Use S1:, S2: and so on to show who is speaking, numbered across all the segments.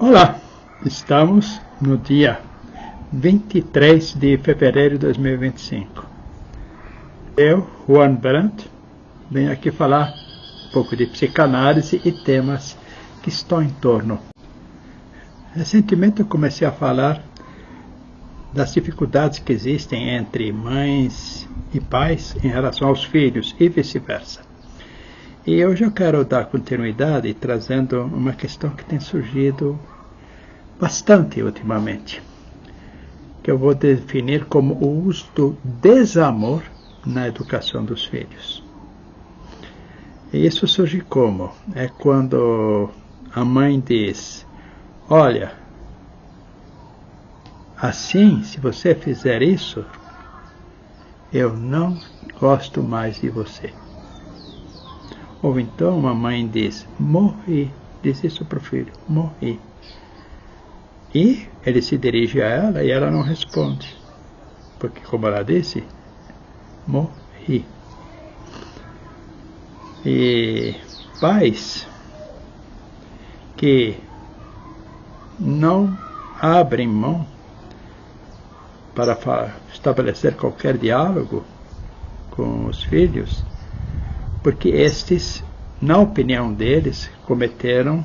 S1: Olá, estamos no dia 23 de fevereiro de 2025. Eu, Juan Brandt, venho aqui falar um pouco de psicanálise e temas que estão em torno. Recentemente eu comecei a falar das dificuldades que existem entre mães e pais em relação aos filhos e vice-versa. E hoje eu quero dar continuidade trazendo uma questão que tem surgido bastante ultimamente, que eu vou definir como o uso do desamor na educação dos filhos. E isso surge como? É quando a mãe diz: olha, assim, se você fizer isso, eu não gosto mais de você. Ou então uma mãe diz: morri, diz isso para o filho, morri. E ele se dirige a ela e ela não responde, porque, como ela disse, morri. E pais que não abrem mão para estabelecer qualquer diálogo com os filhos, porque estes, na opinião deles, cometeram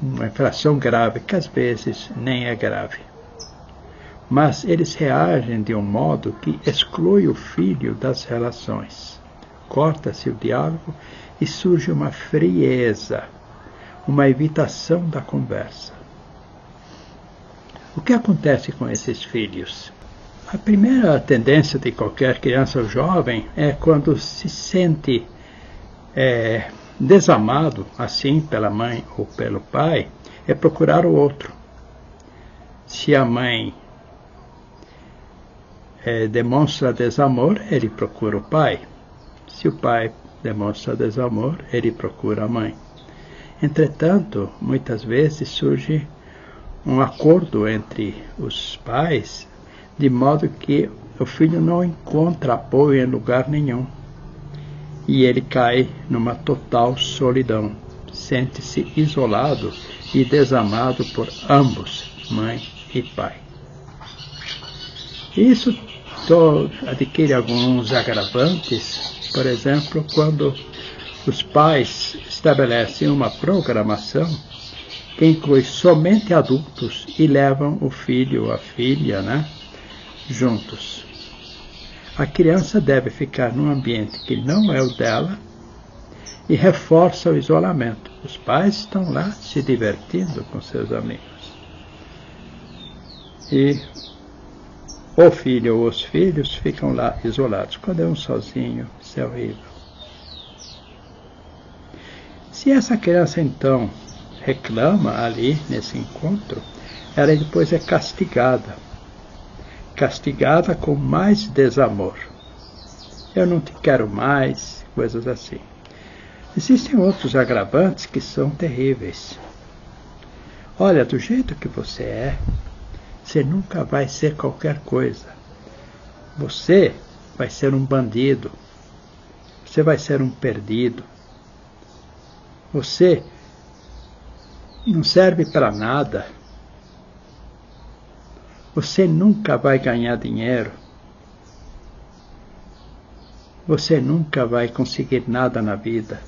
S1: uma infração grave, que às vezes nem é grave. Mas eles reagem de um modo que exclui o filho das relações. Corta-se o diálogo e surge uma frieza, uma evitação da conversa. O que acontece com esses filhos? A primeira tendência de qualquer criança ou jovem é quando se sente desamado, assim, pela mãe ou pelo pai, é procurar o outro. Se a mãe demonstra desamor, ele procura o pai. Se o pai demonstra desamor, ele procura a mãe. Entretanto, muitas vezes surge um acordo entre os pais, de modo que o filho não encontra apoio em lugar nenhum. E ele cai numa total solidão. Sente-se isolado e desamado por ambos, mãe e pai. Isso adquire alguns agravantes, por exemplo, quando os pais estabelecem uma programação que inclui somente adultos e levam o filho ou a filha, juntos. A criança deve ficar num ambiente que não é o dela e reforça o isolamento. Os pais estão lá se divertindo com seus amigos. E o filho ou os filhos ficam lá isolados. Quando é um sozinho, isso é horrível. Se essa criança, então, reclama ali nesse encontro, ela depois é castigada com mais desamor. Eu não te quero mais, coisas assim. Existem outros agravantes que são terríveis. Olha, do jeito que você nunca vai ser qualquer coisa. Você vai ser um bandido. Você vai ser um perdido. Você não serve para nada. Você nunca vai ganhar dinheiro. Você nunca vai conseguir nada na vida.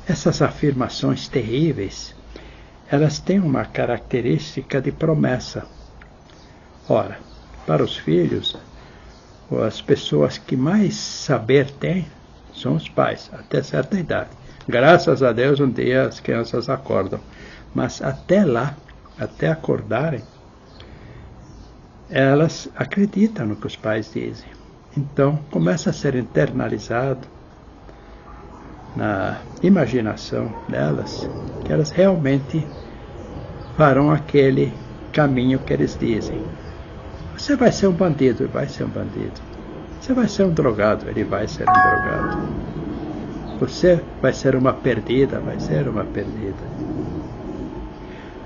S1: Essas afirmações terríveis, elas têm uma característica de promessa. Ora, para os filhos, as pessoas que mais saber têm são os pais, até certa idade. Graças a Deus, um dia as crianças acordam. Mas até lá, até acordarem, elas acreditam no que os pais dizem. Então, começa a ser internalizado na imaginação delas que elas realmente farão aquele caminho que eles dizem. Você vai ser um bandido, ele vai ser um bandido. Você vai ser um drogado, ele vai ser um drogado. Você vai ser uma perdida, vai ser uma perdida.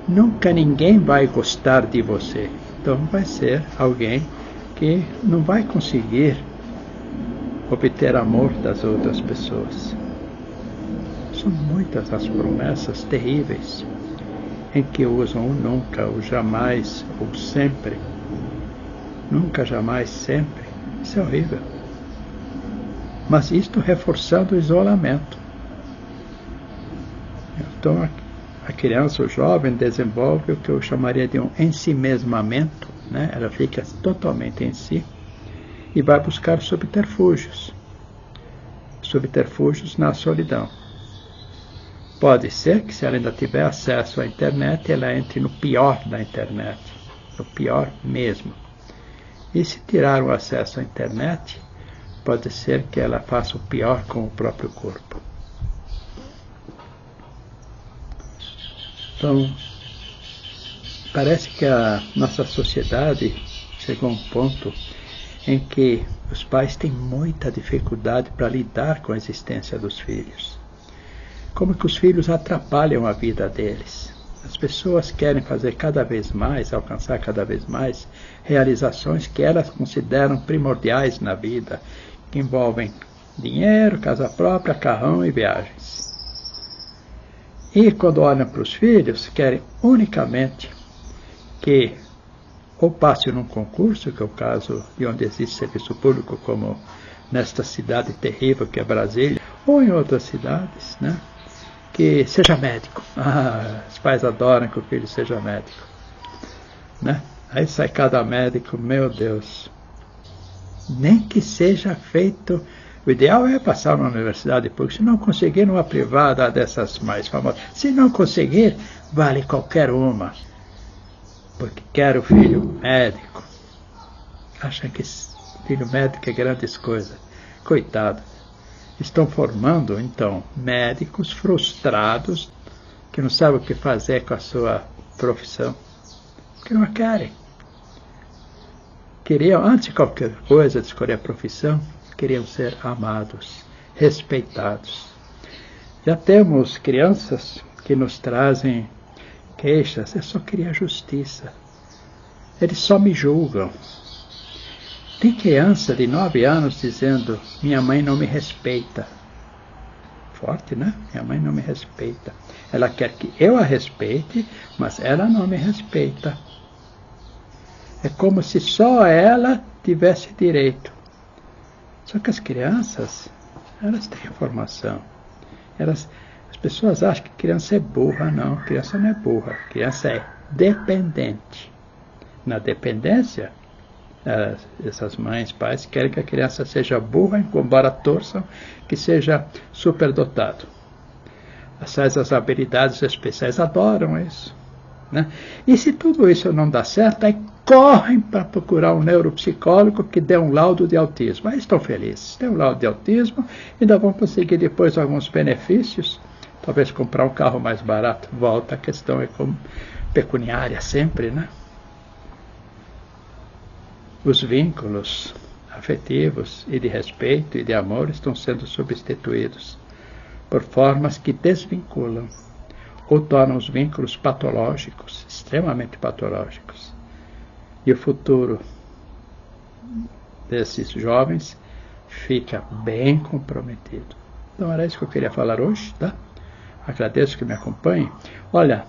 S1: Nunca ninguém vai gostar de você. Então vai ser alguém que não vai conseguir obter amor das outras pessoas. São muitas as promessas terríveis em que usam o nunca, o jamais, o sempre. Nunca, jamais, sempre. Isso é horrível. Mas isto reforçando o isolamento. Então a criança, o jovem, desenvolve o que eu chamaria de um ensimesmamento, né? Ela fica totalmente em si e vai buscar subterfúgios na solidão. Pode ser que, se ela ainda tiver acesso à internet, ela entre no pior da internet, no pior mesmo. E se tirar o acesso à internet, pode ser que ela faça o pior com o próprio corpo. Então, parece que a nossa sociedade chegou a um ponto em que os pais têm muita dificuldade para lidar com a existência dos filhos. Como que os filhos atrapalham a vida deles. As pessoas querem fazer cada vez mais, alcançar cada vez mais realizações que elas consideram primordiais na vida, que envolvem dinheiro, casa própria, carrão e viagens. E quando olham para os filhos, querem unicamente que ou passe num concurso, que é o caso de onde existe serviço público, como nesta cidade terrível que é Brasília, ou em outras cidades, né? Que seja médico. Os pais adoram que o filho seja médico, né? Aí sai cada médico, meu Deus. Nem que seja feito. O ideal é passar numa universidade pública. Se não conseguir, numa privada dessas mais famosas. Se não conseguir, vale qualquer uma. Porque quer o filho médico. Acham que filho médico é grandes coisas. Coitado. Estão formando, então, médicos frustrados que não sabem o que fazer com a sua profissão. Que não a querem. Queriam, antes de qualquer coisa, de escolher a profissão, queriam ser amados, respeitados. Já temos crianças que nos trazem queixas. Eu só queria justiça. Eles só me julgam. Tem criança de 9 anos dizendo, minha mãe não me respeita. Forte, né? Minha mãe não me respeita. Ela quer que eu a respeite, mas ela não me respeita. É como se só ela tivesse direito. Só que as crianças, elas têm informação. As pessoas acham que criança é burra. Não, criança não é burra. Criança é dependente. Na dependência, essas mães, pais, querem que a criança seja burra, embora torçam que seja superdotado. As habilidades especiais adoram isso, né? E se tudo isso não dá certo, aí correm para procurar um neuropsicólogo que dê um laudo de autismo. Aí estão felizes, tem um laudo de autismo, ainda vão conseguir depois alguns benefícios, talvez comprar um carro mais barato. Volta, a questão é como pecuniária sempre, né? Os vínculos afetivos e de respeito e de amor estão sendo substituídos por formas que desvinculam ou tornam os vínculos patológicos, extremamente patológicos. E o futuro desses jovens fica bem comprometido. Então era isso que eu queria falar hoje, tá? Agradeço que me acompanhem. Olha,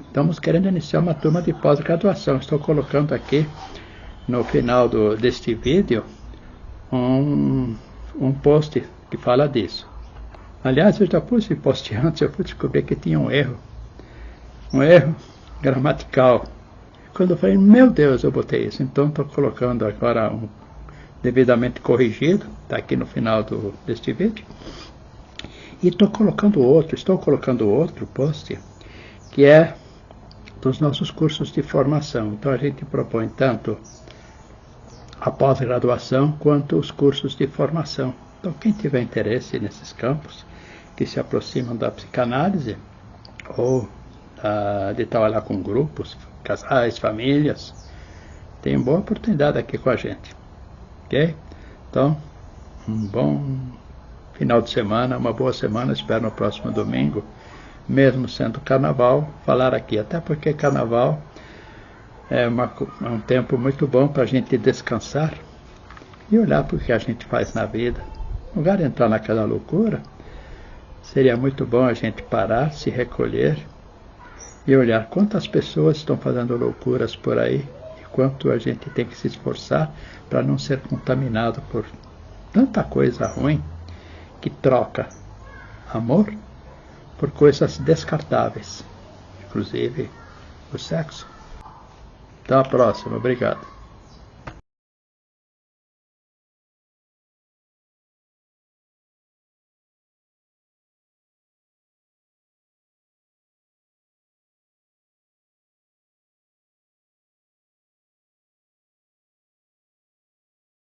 S1: estamos querendo iniciar uma turma de pós-graduação. Estou colocando aqui no final deste vídeo um post que fala disso. Aliás, eu já pus esse post antes, eu fui descobrir que tinha um erro gramatical. Quando eu falei, meu Deus, eu botei isso. Então estou colocando agora um devidamente corrigido, está aqui no final deste vídeo. E estou colocando outro post, que é dos nossos cursos de formação. Então a gente propõe tanto a pós-graduação quanto os cursos de formação. Então quem tiver interesse nesses campos, que se aproximam da psicanálise, ou de trabalhar com grupos, casais, famílias, tem boa oportunidade aqui com a gente. Ok? Então, um bom final de semana, uma boa semana, espero no próximo domingo, mesmo sendo carnaval, falar aqui, até porque carnaval é um tempo muito bom para a gente descansar e olhar para o que a gente faz na vida. No lugar de entrar naquela loucura, Seria muito bom a gente parar, se recolher e olhar quantas pessoas estão fazendo loucuras por aí e quanto a gente tem que se esforçar para não ser contaminado por tanta coisa ruim que troca amor por coisas descartáveis, inclusive o sexo. Até a próxima, obrigado.